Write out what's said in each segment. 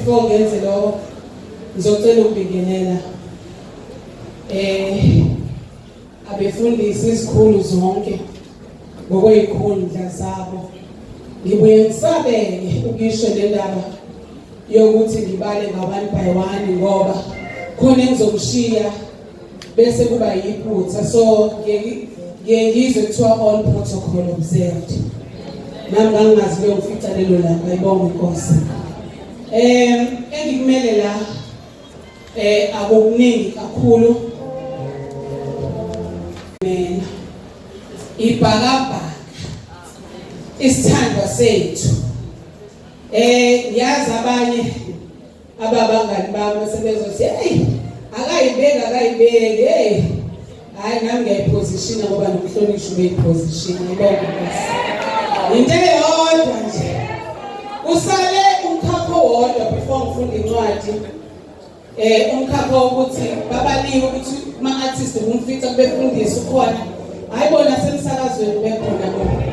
before ngenze lokho ngizocela ukubingelela abefundisi izikhulu zonke ngokwezikhundla zabo. Ngibuye ngisabeke ukisho le ndaba yokuthi ngibale ngabantu by one ngoba khona engizokushiya bese kuba yiphutha. So ngiyizwe kuthiwa all protocol observed. Nami ngangazi leyo mfica lelo langa. Ayibonge Nkosi. Engikumele la akukuningi kakhulu. Mina ibhakabhaka isithandwa sethu. Yazi abanye ababangani bami sebezothi hey akayibeke hayi nami ngiyayiposition ngoba nokuhlonishwa beyiposition. Into eyodwa nje usale umkhakha owodwa before ngifunda incwadi umkhakha ukuthi babaliwe ukuthi ama-artist kumfitha kubefundisa ukhona ayibona semsakazweni bekhona bona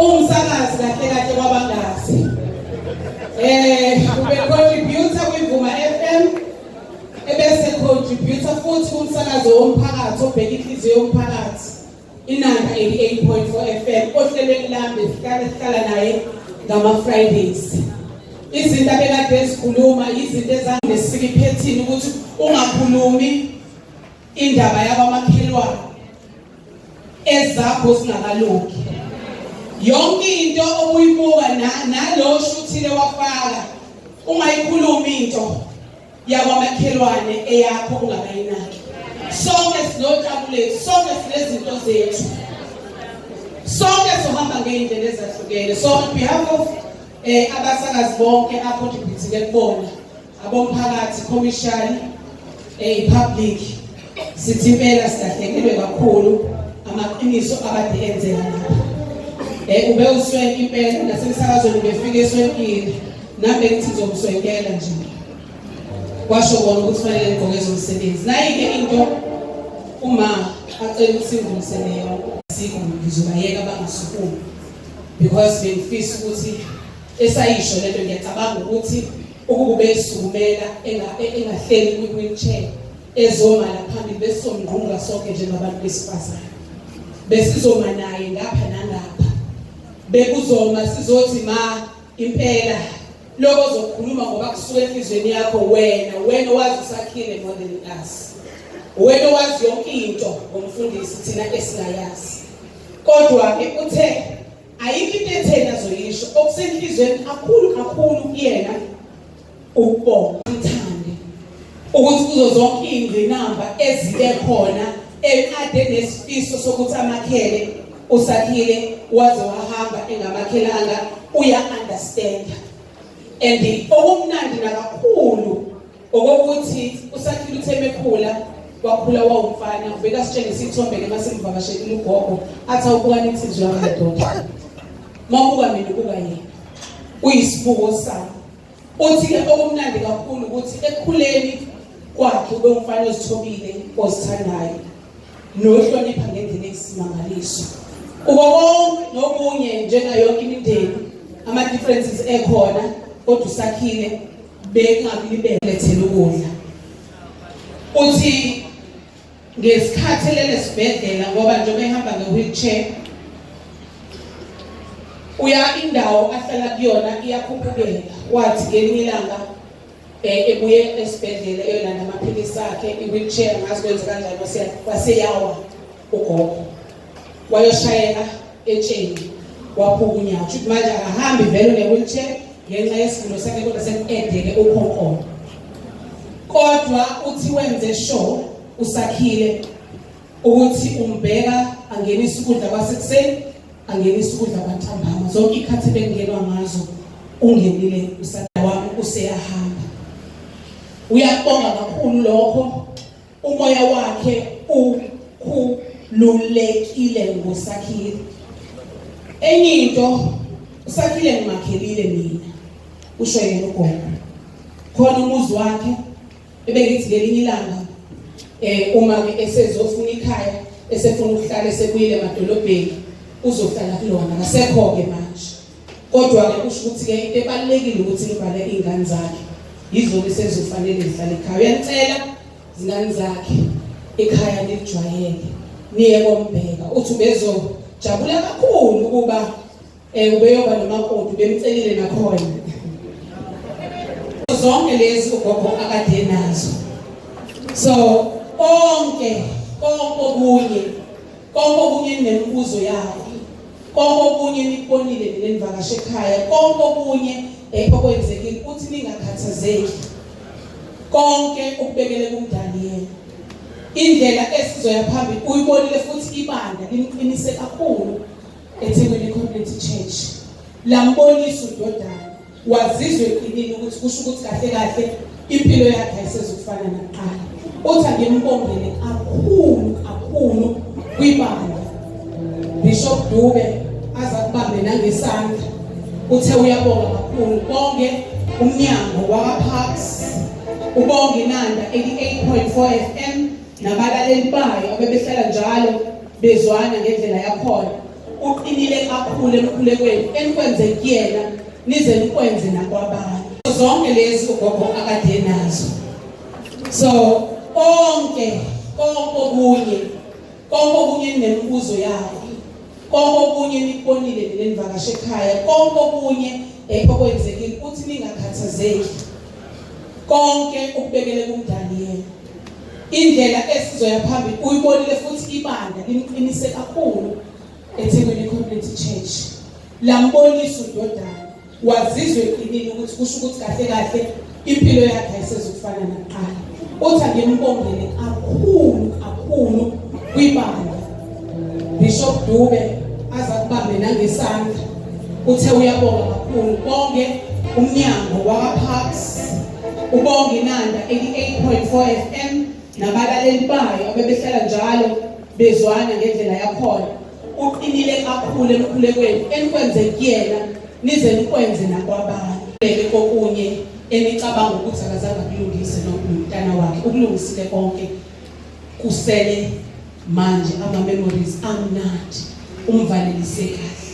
umsakazi kahle kahle kwabangazi ube contributor kwivuma FM ebese contributor futhi kumsakazo womphakathi obheka inhliziyo yomphakathi inamba 88.4 FM ohlelweni lami sihlala naye ngama Fridays. Izinto abekade esikhuluma izinto ezangesikiphetini ukuthi ungakhulumi indaba yabamakhelwane ezakho singakalungi. Yonke into obuyibuka nalo shuthile wafaka ungayikhulumi into yabamakhelwane eyakho ungakayinaki. Sonke sinojabuleti, sonke sinezinto zethu, sonke sohamba ngeindlela ezahlukene. So on behalf of abasakazi bonke acontribute kubona abomphakathi commercial public sithi impela sidahlekelwe kakhulu amaqiniso abade enzeka lapha. Ube uswenke impela nasemsakazweni befike eswenkile nambe ngithi ngizomswenkela nje kwasho bona ukuthi fanele ngigqoke zomsebenzi. Nayi-ke into uma acela ukuthi ngimseleyo sikho ngizobayeka bangasukumi because bengifisa ukuthi esayisho lento ngiyacabanga ukuthi ukube esukumela engahleli kwi-wheelchair ezoma la phambili besomngqunga sonke njengabantu besifazane besizoma naye ngapha nangapha bekuzoma sizothi ma impela lokho zokukhuluma ngoba kusuka enhlizweni yakho wena wazi usakhile more than us. Wena wazi yonke into ngomfundisi thina esingayazi. Kodwa ke uthe ayikho into ethena zoyisho okusenhlizweni kakhulu kuyena ukubonga umthande ukuthi kuzo zonke ingqinamba ezibe khona ekade nesifiso sokuthi amakhele usakhile waze wahamba engamakhelanga uya understand. And okumnandi nakakhulu okokuthi usakhile utheme khula wakhula wawumfana ubeka sitshengisa isithombe ke mase mvakashela ugogo athi awubukani insizwa yamadoda mabuka mina kuba yena uyisibuko sami. Uthi ke okumnandi kakhulu ukuthi ekukhuleni kwakhe ube umfana ozithobile ozithandayo nohlonipha ngendlela eyisimangaliso. Ubonke nokunye njengayonke imindeni ama differences ekhona kodwa usakhile bengabilibelethela ukudla. Uthi ngesikhathi lele sibhedlela ngoba njengoba ehamba nge-wheelchair uya indawo ahlala kuyona iyakhuphukela. Wathi ngelinye ilanga ebuye esibhedlela eyolanda amaphilisi akhe i-wheelchair ngazikwenza kanjani waseyawa ugogo wayoshayela etsheni waphuka unyawo. Ukuthi manje akahambi vele ne-wheelchair ngenxa yesigulo sakhe kodwa sekudeke ukhonkolo. Kodwa uthi wenze sure usakhile ukuthi umbheka angenisa ukudla kwasekuseni angenisa ukudla kwantambama zonke ikhathi bengenwa ngazo ungenile usana wami useyahamba. Uyabonga kakhulu lokho umoya wakhe ukhululekile ngosakhile. Enye into usakhile ngimakhelile mina usho yena ugogo khona umuzi wakhe ebengithi ngelinye ilanga uma ke esezofuna ikhaya esefuna ukuhlala esebuyile emadolobheni uzohlala kulona ngasekho ke manje Kodwa-ke kusho ukuthi-ke into ebalulekile ukuthi ngibhale iy'ngane zakhe yizo-ke sezofanele zihlale ekhaya. Uyanicela zingane zakhe ekhaya lijwayele niye kombheka uthi ubezojabula kakhulu ukuba ubeyoba nomakoti bemcelile nakhona. Zonke lezi ugogo akade nazo. So konke okunye nemibuzo yakho, konke okunye nikubonile nenivakashe ekhaya, konke okunye okwenzekile uthi ningakhathazeki, konke ukubekele kumdali yena. Indlela esizoya phambili uyibonile futhi ibanda limqinise kakhulu eThekwini Community Church. Lambonisa uDodana wazizwe eqinile ukuthi kusho ukuthi kahle kahle impilo yakhe ayisezokufana nakuqala. Uthi angimbombele kakhulu kwibanda. Bishop Dube azakubambe nangesandla. Uthe uyabonga kakhulu bonke umnyango wakwaParks, ubonge iNanda 88.4 FM nabalaleli bayo abebehlala njalo bezwana ngendlela yakhona. Uqinile kakhulu emkhulekweni enikwenze kuyena nize nikwenze nakwabanye. Zonke lezi ugogo akade nazo. So konke okunye nemibuzo yakho, konke okunye nikubonile nenivakashe ekhaya, konke okunye okwenzekile uthi ningakhathazeki, konke ukubekele kumdali yena. Indlela esizoya phambili uyibonile futhi ibanda limqinise kakhulu eThekwini Community Church. Lambonisa uDodana wazizwe eqinile ukuthi kusho ukuthi kahle kahle impilo yakhe ayisezokufana nakuqala. Uthi angimbombele kakhulu kwibanda. Bishop Dube azakubambe nangesandla. Uthe uyabonga kakhulu bonke umnyango wakwaParks, ubonge iNanda 88.4 FM nabalaleli bayo abebehlala njalo bezwana ngendlela yakhona. Uqinile kakhulu emkhulekweni enikwenze kuyena nize nikwenze nakwabanye. Beke kokunye enicabanga ukuthi akazange akulungise nomntana wakhe ukulungisile konke. Kusele manje ama-memories amnandi, umvalelise kahle.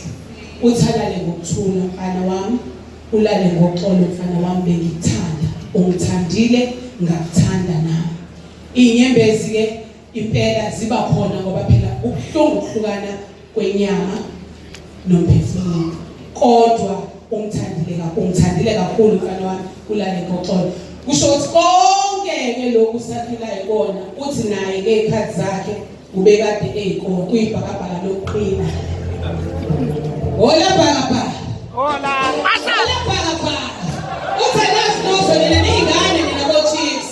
Uthalale ngokuthula mfana wami, ulale ngoxolo mfana wami, bengikuthanda, ungithandile ngakuthanda nami. Inyembezi-ke impela ziba khona ngoba phela ubuhlungu ukuhlukana kwenyama nomphefumulo. Kodwa ungithandile kakhulu mfana wami, ulale ngoxolo. Kusho ukuthi konke-ke lokhu usaphilayo kona uthi naye ngey'khathi zakhe ubekade ey'kona kuyibhakabhaka lokuqina. Hola bhakabhaka. Hola bhakabhaka. Uthi nazi nozolele ney'ngane nina bo-Chiefs.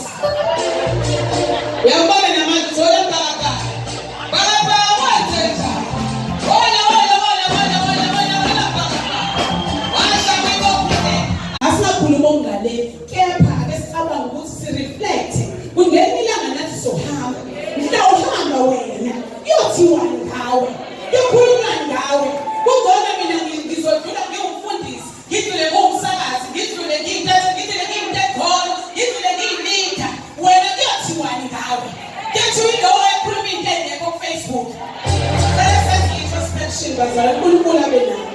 Uyabona namanje hola bhakabhaka. Bhakabhaka wathetha. Hola bhakabhaka. Washabe kokuhle. Asinakhuluma ngale kepha esicabanga ukuthi si-reflect. Kungena ilanga nathi sohamba. Mhlawumbe wena yothiwa ngawe, yokhuluma ngawe. Kungona mina ngizodlula ngiyumfundisi, ngidlule ngumsakazi, ngidlule ngiyintetho, ngidlule ngiyilida. Wena kuyothiwa ngawe. Kethi window ekhuluma into engekho ku-Facebook. Let's introspection bazala uNkulunkulu abe nawe.